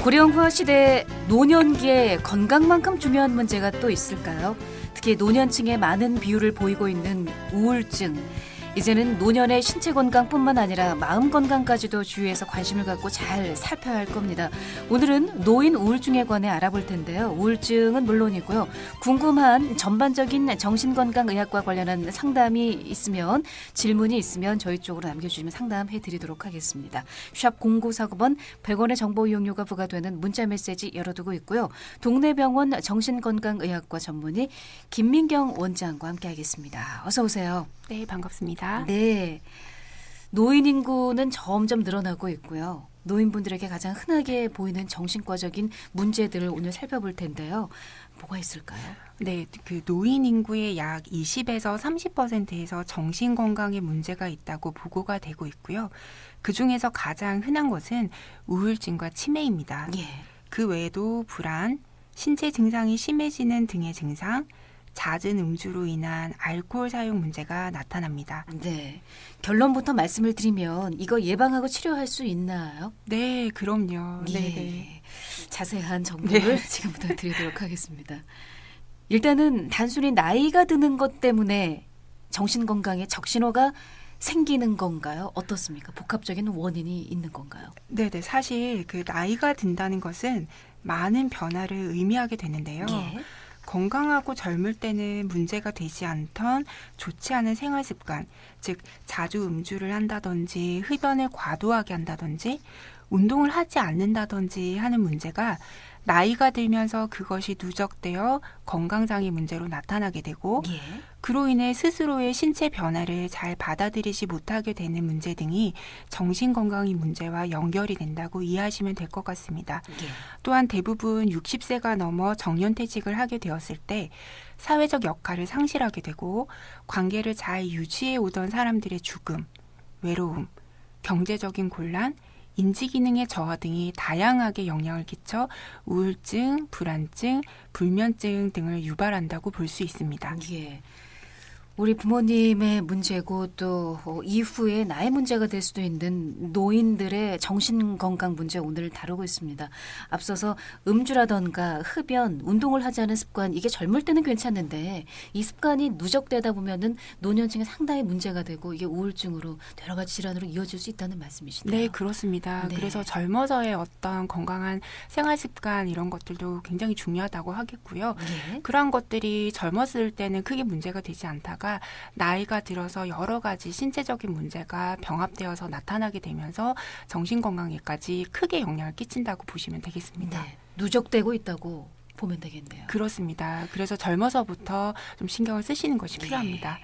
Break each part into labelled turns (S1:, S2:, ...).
S1: 고령화 시대에 노년기에 건강만큼 중요한 문제가 또 있을까요? 특히 노년층에 많은 비율을 보이고 있는 우울증. 이제는 노년의 신체 건강뿐만 아니라 마음 건강까지도 주위에서 관심을 갖고 잘 살펴야 할 겁니다. 오늘은 노인 우울증에 관해 알아볼 텐데요. 우울증은 물론이고요. 궁금한 전반적인 정신건강의학과 관련한 상담이 있으면, 질문이 있으면 저희 쪽으로 남겨주시면 상담해드리도록 하겠습니다. 샵 0949번 100원의 정보 이용료가 부과되는 문자메시지 열어두고 있고요. 동네병원 정신건강의학과 전문의 김민경 원장과 함께하겠습니다. 어서 오세요.
S2: 네, 반갑습니다.
S1: 네, 노인 인구는 점점 늘어나고 있고요. 노인분들에게 가장 흔하게 보이는 정신과적인 문제들을 오늘 살펴볼 텐데요. 뭐가 있을까요?
S2: 네, 그 노인 인구의 약 20에서 30%에서 정신 건강에 문제가 있다고 보고가 되고 있고요. 그 중에서 가장 흔한 것은 우울증과 치매입니다.
S1: 예.
S2: 그 외에도 불안, 신체 증상이 심해지는 등의 증상, 잦은 음주로 인한 알코올 사용 문제가 나타납니다.
S1: 네. 결론부터 말씀을 드리면 이거 예방하고 치료할 수 있나요?
S2: 네, 그럼요.
S1: 예.
S2: 네.
S1: 자세한 정보를 지금부터 드리도록 하겠습니다. 일단은 단순히 나이가 드는 것 때문에 정신건강에 적신호가 생기는 건가요? 어떻습니까? 복합적인 원인이 있는 건가요?
S2: 네, 사실 그 나이가 든다는 것은 많은 변화를 의미하게 되는데요.
S1: 예.
S2: 건강하고 젊을 때는 문제가 되지 않던 좋지 않은 생활 습관, 즉 자주 음주를 한다든지 흡연을 과도하게 한다든지 운동을 하지 않는다든지 하는 문제가 나이가 들면서 그것이 누적되어 건강장애 문제로 나타나게 되고
S1: 예.
S2: 그로 인해 스스로의 신체 변화를 잘 받아들이지 못하게 되는 문제 등이 정신건강의 문제와 연결이 된다고 이해하시면 될 것 같습니다.
S1: 예.
S2: 또한 대부분 60세가 넘어 정년퇴직을 하게 되었을 때 사회적 역할을 상실하게 되고 관계를 잘 유지해 오던 사람들의 죽음, 외로움, 경제적인 곤란, 인지기능의 저하 등이 다양하게 영향을 끼쳐 우울증, 불안증, 불면증 등을 유발한다고 볼 수 있습니다.
S1: 예. 우리 부모님의 문제고 또 이후에 나의 문제가 될 수도 있는 노인들의 정신건강 문제 오늘 다루고 있습니다. 앞서서 음주라던가 흡연, 운동을 하지 않은 습관, 이게 젊을 때는 괜찮은데 이 습관이 누적되다 보면은 노년층에 상당히 문제가 되고 이게 우울증으로 여러 가지 질환으로 이어질 수 있다는 말씀이시네요.
S2: 네, 그렇습니다.
S1: 네.
S2: 그래서 젊어서의 어떤 건강한 생활 습관 이런 것들도 굉장히 중요하다고 하겠고요.
S1: 예.
S2: 그러한 것들이 젊었을 때는 크게 문제가 되지 않다가 나이가 들어서 여러 가지 신체적인 문제가 병합되어서 나타나게 되면서 정신건강에까지 크게 영향을 끼친다고 보시면 되겠습니다.
S1: 네. 누적되고 있다고 보면 되겠네요.
S2: 그렇습니다. 그래서 젊어서부터 좀 신경을 쓰시는 것이 필요합니다.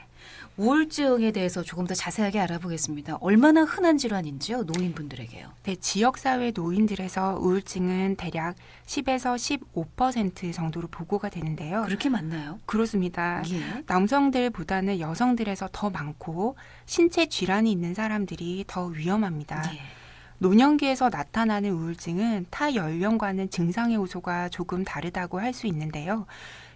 S1: 우울증에 대해서 조금 더 자세하게 알아보겠습니다. 얼마나 흔한 질환인지요, 노인분들에게요?
S2: 네, 지역사회 노인들에서 우울증은 대략 10에서 15% 정도로 보고가 되는데요.
S1: 그렇게 많나요?
S2: 그렇습니다.
S1: 예.
S2: 남성들보다는 여성들에서 더 많고 신체 질환이 있는 사람들이 더 위험합니다.
S1: 예.
S2: 노년기에서 나타나는 우울증은 타 연령과는 증상의 호소가 조금 다르다고 할 수 있는데요.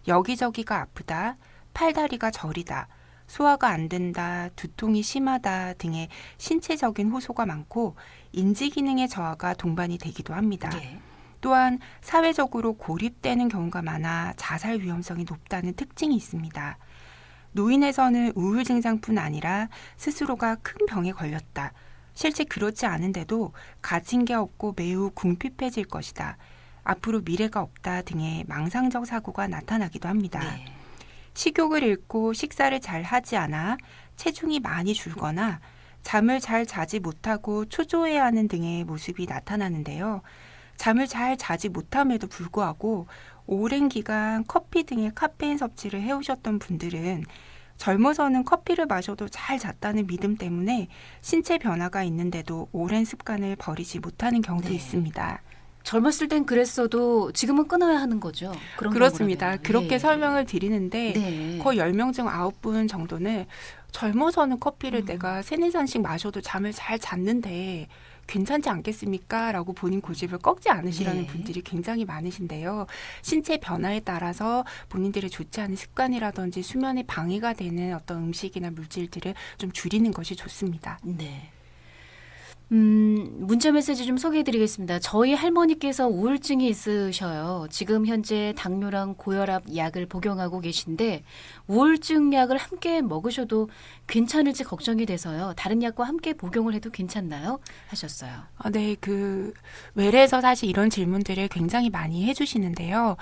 S2: 여기저기가 아프다, 팔다리가 저리다, 소화가 안 된다, 두통이 심하다 등의 신체적인 호소가 많고 인지기능의 저하가 동반이 되기도 합니다.
S1: 예.
S2: 또한 사회적으로 고립되는 경우가 많아 자살 위험성이 높다는 특징이 있습니다. 노인에서는 우울 증상뿐 아니라 스스로가 큰 병에 걸렸다, 실제 그렇지 않은데도 가진 게 없고 매우 궁핍해질 것이다, 앞으로 미래가 없다 등의 망상적 사고가 나타나기도 합니다.
S1: 네.
S2: 식욕을 잃고 식사를 잘 하지 않아 체중이 많이 줄거나 잠을 잘 자지 못하고 초조해하는 등의 모습이 나타나는데요. 잠을 잘 자지 못함에도 불구하고 오랜 기간 커피 등의 카페인 섭취를 해오셨던 분들은 젊어서는 커피를 마셔도 잘 잤다는 믿음 때문에 신체 변화가 있는데도 오랜 습관을 버리지 못하는 경우도
S1: 네.
S2: 있습니다.
S1: 젊었을 땐 그랬어도 지금은 끊어야 하는 거죠. 그런
S2: 그렇습니다.
S1: 경우라면.
S2: 그렇게
S1: 예.
S2: 설명을 드리는데
S1: 네.
S2: 거의 10명 중 9분 정도는 젊어서는 커피를 내가 3-4잔씩 마셔도 잠을 잘 잤는데 괜찮지 않겠습니까? 라고 본인 고집을 꺾지 않으시라는
S1: 네.
S2: 분들이 굉장히 많으신데요. 신체 변화에 따라서 본인들의 좋지 않은 습관이라든지 수면에 방해가 되는 어떤 음식이나 물질들을 좀 줄이는 것이 좋습니다.
S1: 네. 문자 메시지 좀 소개해드리겠습니다. 저희 할머니께서 우울증이 있으셔요. 지금 현재 당뇨랑 고혈압 약을 복용하고 계신데 우울증 약을 함께 먹으셔도 괜찮을지 걱정이 돼서요. 다른 약과 함께 복용을 해도 괜찮나요? 하셨어요.
S2: 네, 외래에서 사실 이런 질문들을 굉장히 많이 해주시는데요.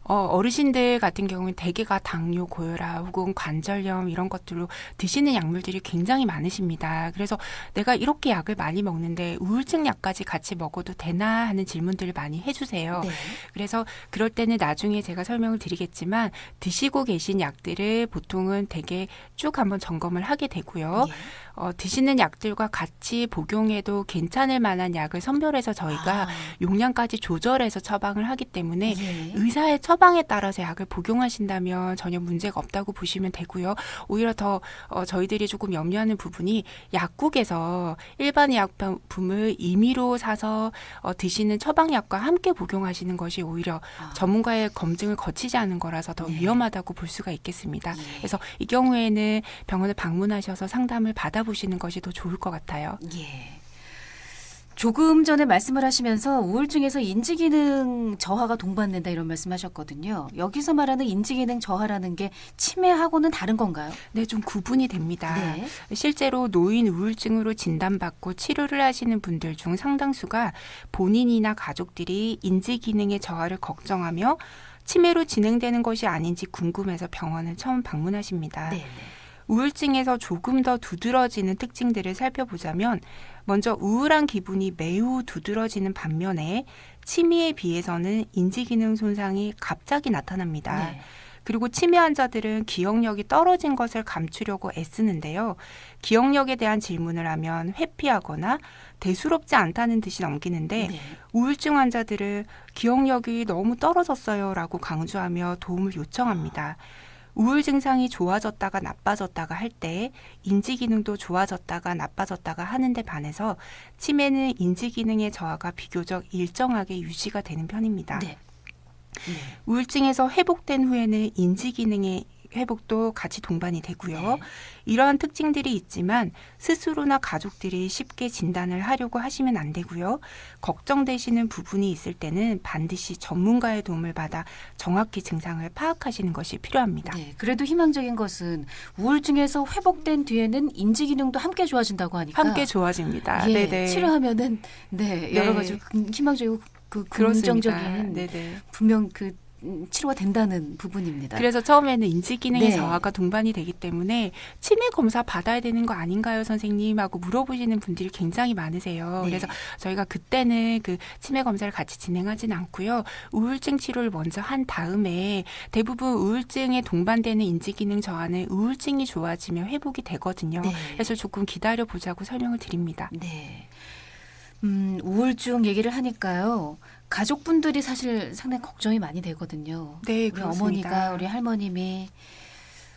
S2: 어르신들 같은 경우는 대개가 당뇨, 고혈압 혹은 관절염 이런 것들로 드시는 약물들이 굉장히 많으십니다. 그래서 내가 이렇게 약을 많이 먹는데 우울증 약까지 같이 먹어도 되나 하는 질문들을 많이 해주세요.
S1: 네.
S2: 그래서 그럴 때는 나중에 제가 설명을 드리겠지만 드시고 계신 약들을 보통은 대개 쭉 한번 점검을 하게 되고요.
S1: 예.
S2: 드시는 약들과 같이 복용해도 괜찮을 만한 약을 선별해서 저희가 용량까지 조절해서 처방을 하기 때문에
S1: 예.
S2: 의사의 처방에 따라서 약을 복용하신다면 전혀 문제가 없다고 보시면 되고요. 오히려 더 저희들이 조금 염려하는 부분이 약국에서 일반 약품을 임의로 사서 드시는 처방약과 함께 복용하시는 것이 오히려 전문가의 검증을 거치지 않은 거라서 더
S1: 네.
S2: 위험하다고 볼 수가 있겠습니다.
S1: 예.
S2: 그래서 이 경우에는 병원을 방문하셔서 상담을 받아보시는 것이 더 좋을 것 같아요.
S1: 예. 조금 전에 말씀을 하시면서 우울증에서 인지기능 저하가 동반된다 이런 말씀하셨거든요. 여기서 말하는 인지기능 저하라는 게 치매하고는 다른 건가요?
S2: 네, 좀 구분이 됩니다.
S1: 네.
S2: 실제로 노인 우울증으로 진단받고 치료를 하시는 분들 중 상당수가 본인이나 가족들이 인지기능의 저하를 걱정하며 치매로 진행되는 것이 아닌지 궁금해서 병원을 처음 방문하십니다.
S1: 네.
S2: 우울증에서 조금 더 두드러지는 특징들을 살펴보자면 먼저 우울한 기분이 매우 두드러지는 반면에 치매에 비해서는 인지기능 손상이 갑자기 나타납니다.
S1: 네.
S2: 그리고 치매 환자들은 기억력이 떨어진 것을 감추려고 애쓰는데요. 기억력에 대한 질문을 하면 회피하거나 대수롭지 않다는 듯이 넘기는데
S1: 네.
S2: 우울증 환자들은 기억력이 너무 떨어졌어요 라고 강조하며 도움을 요청합니다. 우울 증상이 좋아졌다가 나빠졌다가 할 때 인지 기능도 좋아졌다가 나빠졌다가 하는데 반해서 치매는 인지 기능의 저하가 비교적 일정하게 유지가 되는 편입니다.
S1: 네. 네.
S2: 우울증에서 회복된 후에는 인지 기능의 회복도 같이 동반이 되고요.
S1: 네.
S2: 이러한 특징들이 있지만 스스로나 가족들이 쉽게 진단을 하려고 하시면 안 되고요. 걱정되시는 부분이 있을 때는 반드시 전문가의 도움을 받아 정확히 증상을 파악하시는 것이 필요합니다.
S1: 네. 그래도 희망적인 것은 우울증에서 회복된 뒤에는 인지기능도 함께 좋아진다고 하니까
S2: 함께 좋아집니다.
S1: 예,
S2: 네네.
S1: 치료하면은 여러
S2: 네.
S1: 가지 희망적이고
S2: 그렇습니다.
S1: 긍정적인
S2: 네네.
S1: 분명 치료가 된다는 부분입니다.
S2: 그래서 처음에는 인지기능의
S1: 네.
S2: 저하가 동반이 되기 때문에 치매 검사 받아야 되는 거 아닌가요, 선생님? 하고 물어보시는 분들이 굉장히 많으세요.
S1: 네.
S2: 그래서 저희가 그때는 치매 검사를 같이 진행하진 않고요. 우울증 치료를 먼저 한 다음에 대부분 우울증에 동반되는 인지기능 저하는 우울증이 좋아지면 회복이 되거든요.
S1: 네.
S2: 그래서 조금 기다려보자고 설명을 드립니다.
S1: 네. 우울증 얘기를 하니까요. 가족분들이 사실 상당히 걱정이 많이 되거든요.
S2: 네,
S1: 우리
S2: 그렇습니다.
S1: 어머니가 우리 할머님이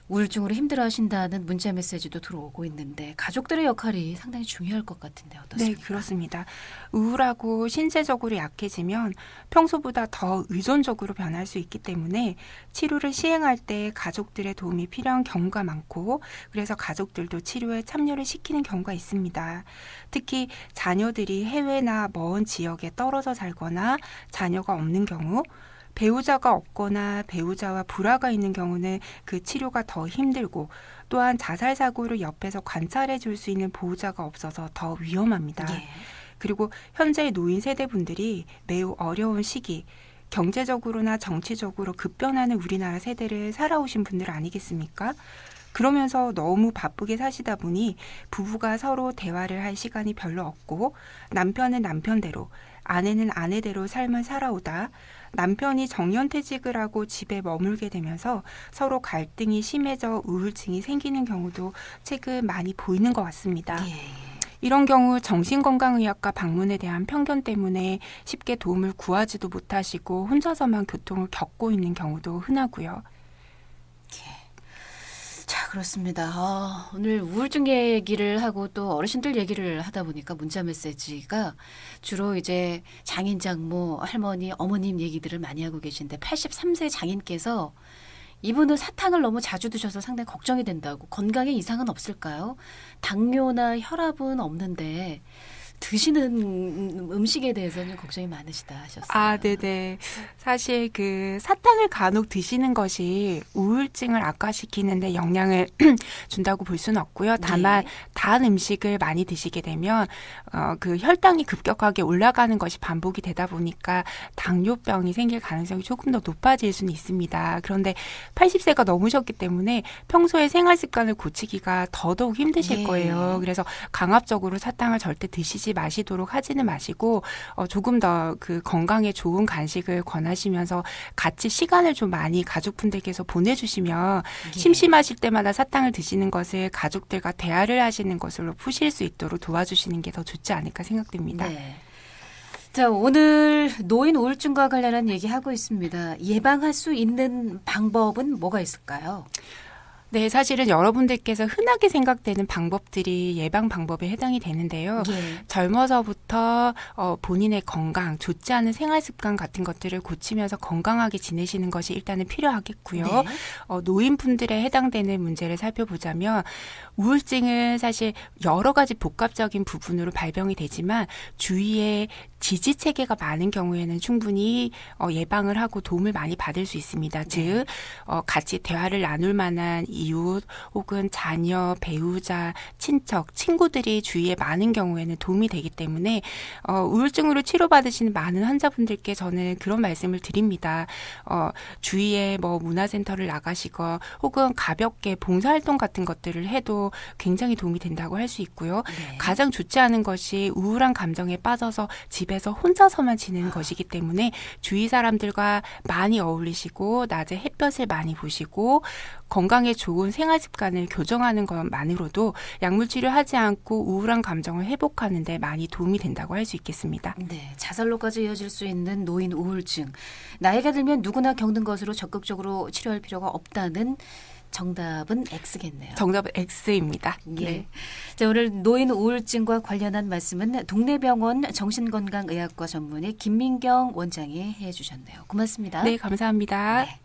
S1: 우울증으로 힘들어하신다는 문자 메시지도 들어오고 있는데 가족들의 역할이 상당히 중요할 것 같은데
S2: 네,
S1: 어떻습니까?
S2: 그렇습니다. 우울하고 신체적으로 약해지면 평소보다 더 의존적으로 변할 수 있기 때문에 치료를 시행할 때 가족들의 도움이 필요한 경우가 많고 그래서 가족들도 치료에 참여를 시키는 경우가 있습니다. 특히 자녀들이 해외나 먼 지역에 떨어져 살거나 자녀가 없는 경우 배우자가 없거나 배우자와 불화가 있는 경우는 그 치료가 더 힘들고 또한 자살 사고를 옆에서 관찰해 줄 수 있는 보호자가 없어서 더 위험합니다.
S1: 예.
S2: 그리고 현재 노인 세대분들이 매우 어려운 시기 경제적으로나 정치적으로 급변하는 우리나라 세대를 살아오신 분들 아니겠습니까? 그러면서 너무 바쁘게 사시다 보니 부부가 서로 대화를 할 시간이 별로 없고 남편은 남편대로 아내는 아내대로 삶을 살아오다 남편이 정년퇴직을 하고 집에 머물게 되면서 서로 갈등이 심해져 우울증이 생기는 경우도 최근 많이 보이는 것 같습니다.
S1: 예.
S2: 이런 경우 정신건강의학과 방문에 대한 편견 때문에 쉽게 도움을 구하지도 못하시고 혼자서만 고통을 겪고 있는 경우도 흔하고요.
S1: 자, 그렇습니다. 오늘 우울증 얘기를 하고 또 어르신들 얘기를 하다 보니까 문자 메시지가 주로 이제 장인, 장모, 할머니, 어머님 얘기들을 많이 하고 계신데 83세 장인께서 이분은 사탕을 너무 자주 드셔서 상당히 걱정이 된다고 건강에 이상은 없을까요? 당뇨나 혈압은 없는데 드시는 음식에 대해서는 걱정이 많으시다 하셨어요.
S2: 아, 네네. 사실 그 사탕을 간혹 드시는 것이 우울증을 악화시키는데 영향을 준다고 볼 수는 없고요. 다만
S1: 네.
S2: 단 음식을 많이 드시게 되면 그 혈당이 급격하게 올라가는 것이 반복이 되다 보니까 당뇨병이 생길 가능성이 조금 더 높아질 수는 있습니다. 그런데 80세가 넘으셨기 때문에 평소에 생활 습관을 고치기가 더더욱 힘드실
S1: 예.
S2: 거예요. 그래서 강압적으로 사탕을 절대 드시지 마시도록 하지는 마시고 조금 더 그 건강에 좋은 간식을 권하시면서 같이 시간을 좀 많이 가족분들께서 보내주시면
S1: 예.
S2: 심심하실 때마다 사탕을 드시는 것을 가족들과 대화를 하시는 것으로 푸실 수 있도록 도와주시는 게 더 좋지 않을까 생각됩니다.
S1: 네. 자, 오늘 노인 우울증과 관련한 얘기하고 있습니다. 예방할 수 있는 방법은 뭐가 있을까요?
S2: 네, 사실은 여러분들께서 흔하게 생각되는 방법들이 예방 방법에 해당이 되는데요.
S1: 예.
S2: 젊어서부터 본인의 건강, 좋지 않은 생활 습관 같은 것들을 고치면서 건강하게 지내시는 것이 일단은 필요하겠고요.
S1: 네.
S2: 노인분들에 해당되는 문제를 살펴보자면 우울증은 사실 여러 가지 복합적인 부분으로 발병이 되지만 주위에 지지 체계가 많은 경우에는 충분히 예방을 하고 도움을 많이 받을 수 있습니다. 즉 같이 대화를 나눌 만한 이웃 혹은 자녀, 배우자, 친척, 친구들이 주위에 많은 경우에는 도움이 되기 때문에 우울증으로 치료받으시는 많은 환자분들께 저는 그런 말씀을 드립니다. 주위에 뭐 문화센터를 나가시고 혹은 가볍게 봉사활동 같은 것들을 해도 굉장히 도움이 된다고 할 수 있고요.
S1: 네.
S2: 가장 좋지 않은 것이 우울한 감정에 빠져서 집에서 혼자서만 지내는 것이기 때문에 주위 사람들과 많이 어울리시고 낮에 햇볕을 많이 보시고 건강에 좋은 생활 습관을 교정하는 것만으로도 약물 치료하지 않고 우울한 감정을 회복하는 데 많이 도움이 된다고 할 수 있겠습니다.
S1: 네, 자살로까지 이어질 수 있는 노인 우울증. 나이가 들면 누구나 겪는 것으로 적극적으로 치료할 필요가 없다는 정답은 X겠네요.
S2: 정답은 X입니다.
S1: 예.
S2: 네.
S1: 자, 오늘 노인 우울증과 관련한 말씀은 동네병원 정신건강의학과 전문의 김민경 원장이 해주셨네요. 고맙습니다.
S2: 네, 감사합니다.
S1: 네.